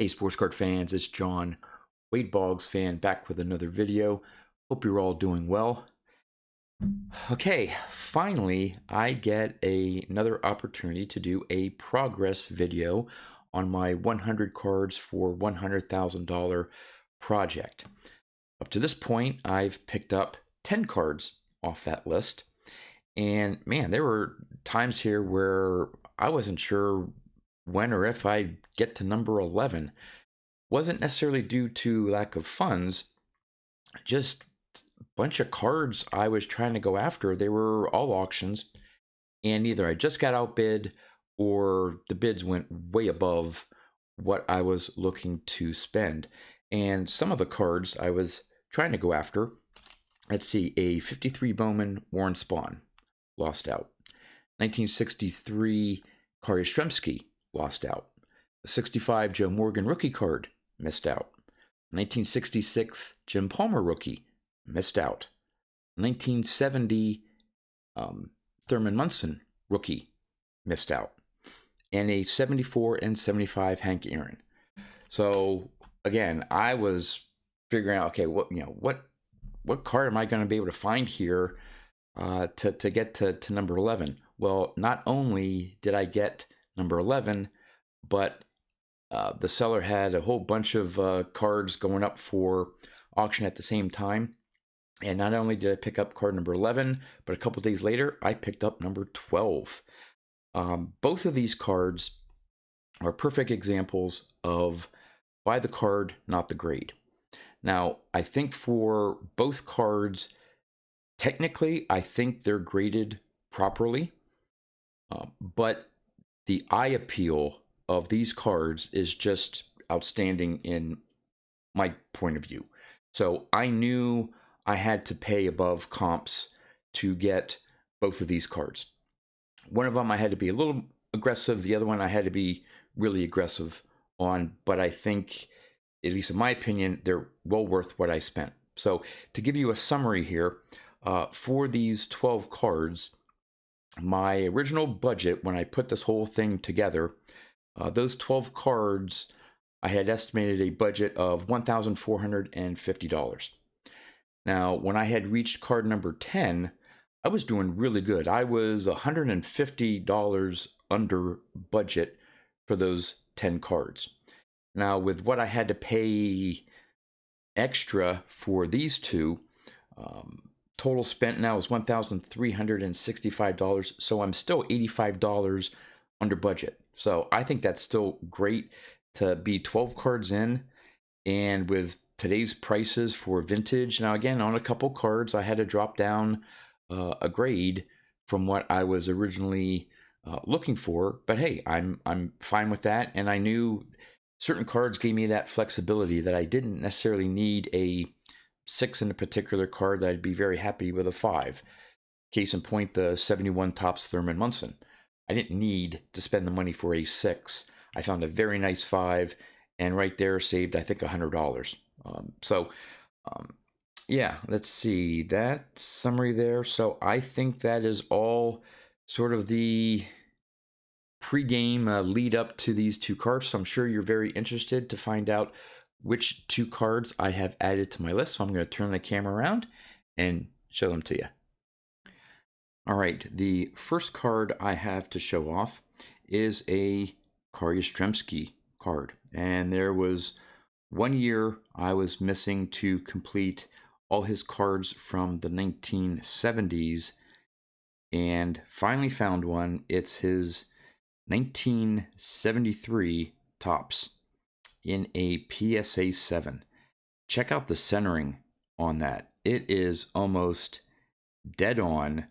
Hey, sports card fans, it's John, Wade Boggs fan, back with another video. Hope you're all doing well. Okay, finally, I get another opportunity to do a progress video on my 100 cards for $100,000 project. Up to this point, I've picked up 10 cards off that list. And man, there were times here where I wasn't sure when or if I'd get to number 11. Wasn't necessarily due to lack of funds, just a bunch of cards I was trying to go after. They were all auctions, and either I just got outbid or the bids went way above what I was looking to spend. And some of the cards I was trying to go after, let's see, a 53 Bowman Warren Spahn, lost out. 1963 Kari Yastrzemski, lost out. The 65 Joe Morgan rookie card, missed out. 1966 Jim Palmer rookie, missed out. 1970 Thurman Munson rookie, missed out. And a 74 and 75 Hank Aaron. So again, I was figuring out, okay, what card am I going to be able to find here to get to number 11? Well, not only did I get number 11, but the seller had a whole bunch of cards going up for auction at the same time. And not only did I pick up card number 11, but a couple days later, I picked up number 12. Both of these cards are perfect examples of buy the card, not the grade. Now, I think for both cards, technically, I think they're graded properly. But the eye appeal of these cards is just outstanding in my point of view. So I knew I had to pay above comps to get both of these cards. One of them I had to be a little aggressive. The other one I had to be really aggressive on. But I think, at least in my opinion, they're well worth what I spent. So to give you a summary here, for these 12 cards, my original budget when I put this whole thing together, those 12 cards, I had estimated a budget of $1,450. Now, when I had reached card number 10, I was doing really good. I was $150 under budget for those 10 cards. Now, with what I had to pay extra for these two, total spent now is $1,365. So I'm still $85 under budget. So I think that's still great to be 12 cards in, and with today's prices for vintage. Now again, on a couple cards, I had to drop down a grade from what I was originally looking for. But hey, I'm fine with that, and I knew certain cards gave me that flexibility that I didn't necessarily need a 6 in a particular card. That I'd be very happy with a 5. Case in point, the 71 Topps Thurman Munson. I didn't need to spend the money for a 6. I found a very nice 5, and right there saved, I think, $100. Yeah, let's see that summary there. So I think that is all sort of the pre-game lead up to these two cards. So I'm sure you're very interested to find out which two cards I have added to my list. So I'm going to turn the camera around and show them to you. All right, the first card I have to show off is a Kari Yastrzemski card. And there was 1 year I was missing to complete all his cards from the 1970s, and finally found one. It's his 1973 Topps in a PSA 7. Check out the centering on that. It is almost dead on.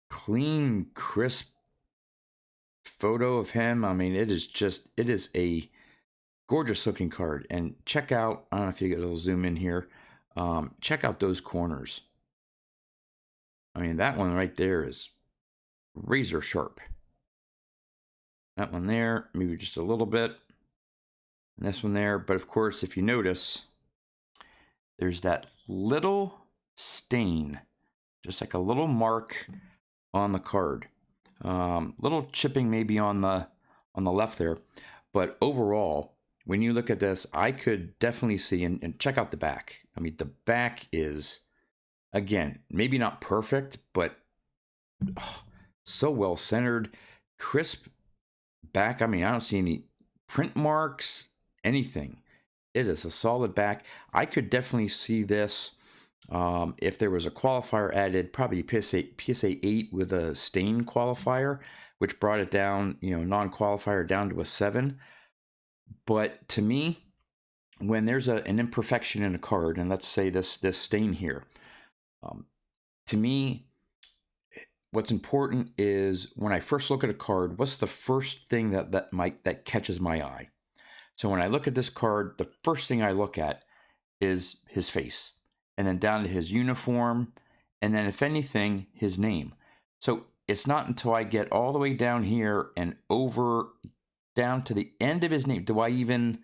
Clean, crisp photo of him. I mean, it is a gorgeous looking card. And check out, I don't know if you get a little zoom in here. Check out those corners. I mean, that one right there is razor sharp. That one there, maybe just a little bit. And this one there. But of course, if you notice, there's that little stain, just like a little mark on the card. Little chipping maybe on the left there, but overall, when you look at this, I could definitely see, and check out the back. I mean, the back is, again, maybe not perfect, but so well centered, crisp back. I mean, I don't see any print marks, anything. It is a solid back. I could definitely see this if there was a qualifier added, probably PSA 8 with a stain qualifier, which brought it down, non-qualifier down to a 7. But to me, when there's an imperfection in a card, and let's say this stain here, to me, what's important is when I first look at a card, what's the first thing that catches my eye? So when I look at this card, the first thing I look at is his face, and then down to his uniform, and then if anything, his name. So it's not until I get all the way down here and over down to the end of his name do I even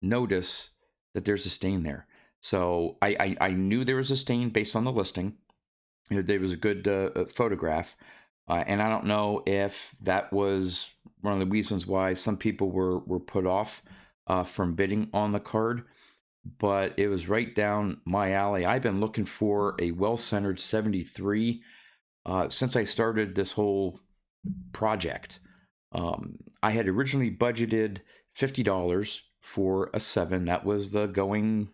notice that there's a stain there. So I knew there was a stain based on the listing. There was a good photograph, and I don't know if that was one of the reasons why some people were put off from bidding on the card, but it was right down my alley. I've been looking for a well-centered 73 since I started this whole project. I had originally budgeted $50 for a 7. That was the going,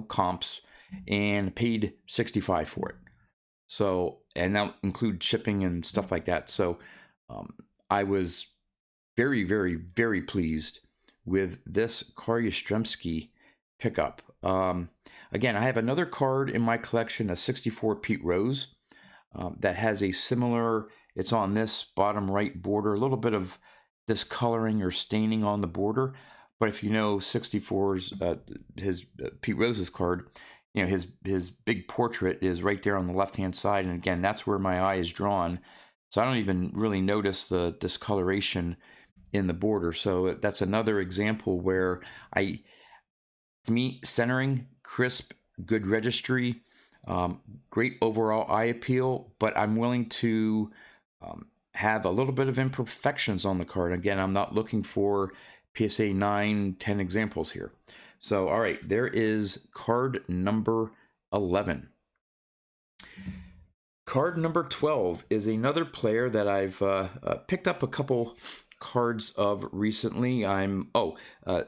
comps, and paid $65 for it. So, and that include shipping and stuff like that. So I was very, very, very pleased with this Kari Yastrzemski pickup. Again, I have another card in my collection, a 64 Pete Rose, that has a similar, it's on this bottom right border, a little bit of discoloring or staining on the border. But if you know 64's, his Pete Rose's card, his big portrait is right there on the left-hand side. And again, that's where my eye is drawn. So I don't even really notice the discoloration in the border. So that's another example where to me, centering, crisp, good registry, great overall eye appeal, but I'm willing to have a little bit of imperfections on the card. Again, I'm not looking for PSA 9, 10 examples here. So, all right, there is card number 11. Card number 12 is another player that I've picked up a couple cards of recently.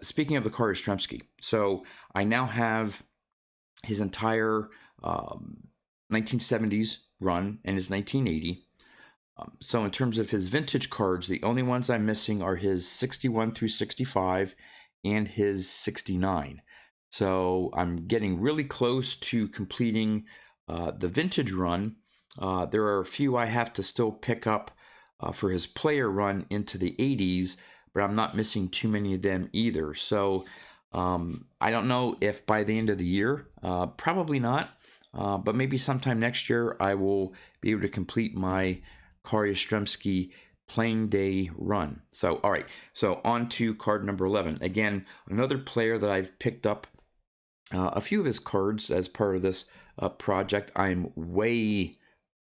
Speaking of the Kari Yastrzemski, so I now have his entire 1970s run and his 1980. So in terms of his vintage cards, the only ones I'm missing are his 61 through 65 and his 69. So I'm getting really close to completing the vintage run. There are a few I have to still pick up for his player run into the 80s, but I'm not missing too many of them either. So I don't know if by the end of the year, probably not, but maybe sometime next year I will be able to complete my Kari Yastrzemski playing day run. So, all right, so on to card number 11. Again, another player that I've picked up a few of his cards as part of this project. I'm way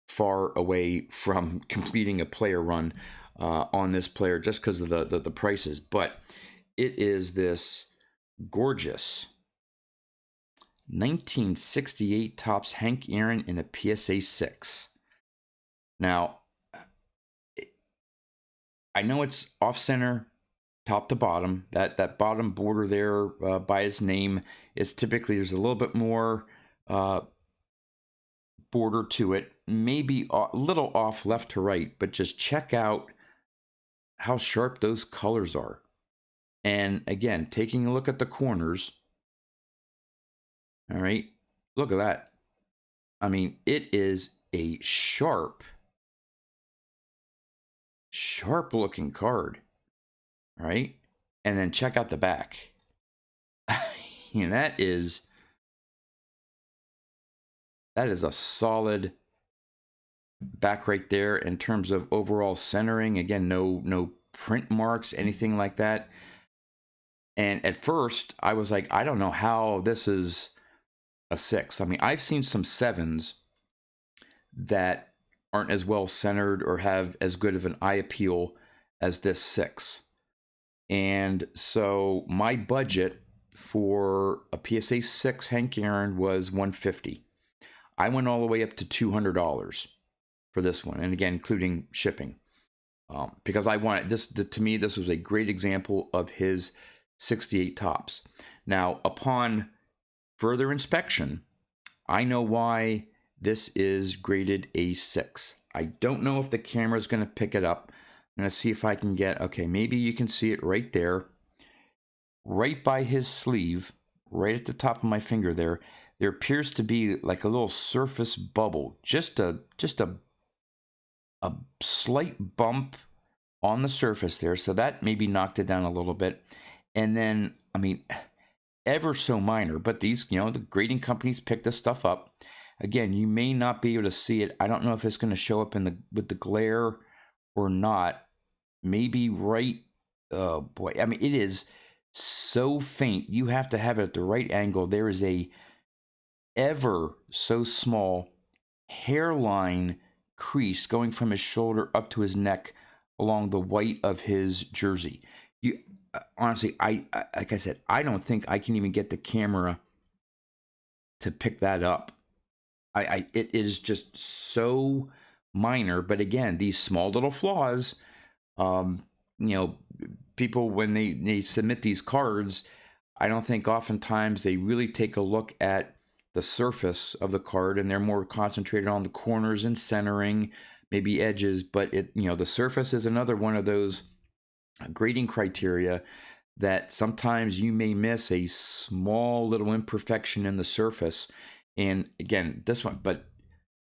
far away from completing a player run on this player just because of the prices, but it is this gorgeous 1968 Topps Hank Aaron in a PSA 6. Now, I know it's off-center, top to bottom. That bottom border there by his name is typically, there's a little bit more border to it, maybe a little off left to right, but just check out how sharp those colors are. And again, taking a look at the corners, all right, look at that. I mean, it is a sharp looking card, right? And then check out the back. That is a solid back right there in terms of overall centering. Again, no print marks, anything like that. And at first I was like, I don't know how this is a 6. I mean, I've seen some 7s that aren't as well centered or have as good of an eye appeal as this 6. And so my budget for a PSA 6 Hank Aaron was $150. I went all the way up to $200 for this one, and again, including shipping, because I wanted this. To me, this was a great example of his 68 tops. Now, upon further inspection, I know why this is graded a 6. I don't know if the camera is going to pick it up. I'm going to see if I can get, okay, maybe you can see it right there, right by his sleeve, right at the top of my finger there. There appears to be like a little surface bubble, just a slight bump on the surface there. So that maybe knocked it down a little bit. And then, I mean, ever so minor, but these, the grading companies pick this stuff up. Again, you may not be able to see it. I don't know if it's going to show up with the glare or not. Maybe right, oh boy, I mean, it is so faint. You have to have it at the right angle. There is a ever so small hairline crease going from his shoulder up to his neck along the white of his jersey. You honestly, I like I said, I don't think I can even get the camera to pick that up. It is just so minor. But again, these small little flaws, people when they submit these cards, I don't think oftentimes they really take a look at the surface of the card, and they're more concentrated on the corners and centering, maybe edges. But the surface is another one of those grading criteria that sometimes you may miss a small little imperfection in the surface. And again, this one, but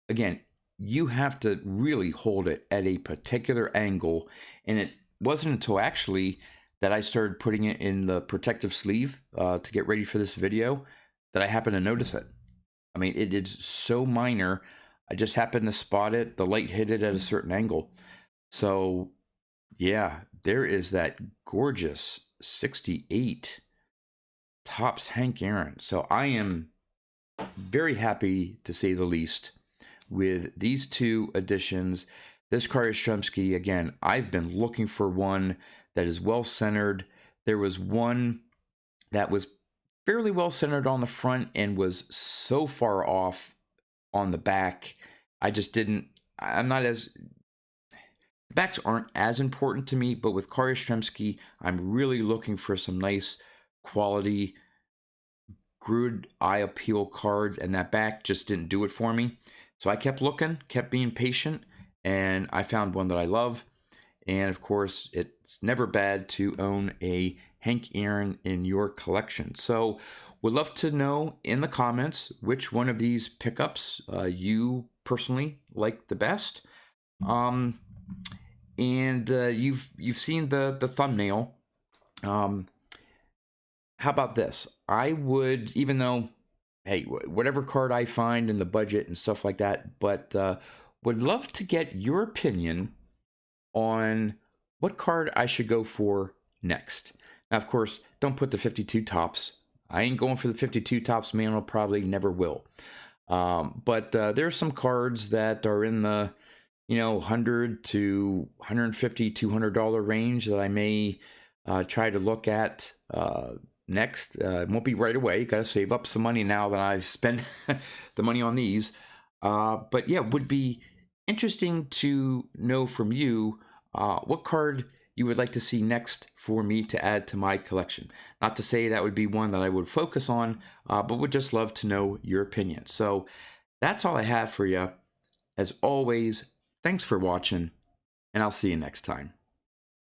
again, you have to really hold it at a particular angle. And it wasn't until actually that I started putting it in the protective sleeve to get ready for this video that I happened to notice it. I mean, it is so minor. I just happened to spot it. The light hit it at a certain angle. So yeah, there is that gorgeous 68 Topps Hank Aaron. So I am very happy, to say the least, with these two additions. This card is Yastrzemski. Again, I've been looking for one that is well centered. There was one that was fairly well centered on the front and was so far off on the back. I'm not as, the backs aren't as important to me, but with Kari Yastrzemski, I'm really looking for some nice quality, good eye appeal cards, and that back just didn't do it for me. So I kept looking, kept being patient, and I found one that I love. And of course, it's never bad to own a Hank Aaron in your collection. So would love to know in the comments which one of these pickups you personally like the best. And you've seen the thumbnail. How about this? I would, even though, hey, whatever card I find in the budget and stuff like that, but would love to get your opinion on what card I should go for next. Now, of course, don't put the 52 tops. I ain't going for the 52 tops, man. I'll probably never will. But there are some cards that are in the $100 to $150, $200 range that I may try to look at next. It won't be right away. Got to save up some money now that I've spent the money on these. But yeah, would be interesting to know from you what card you would like to see next for me to add to my collection. Not to say that would be one that I would focus on, but would just love to know your opinion. So that's all I have for you. As always, thanks for watching, and I'll see you next time.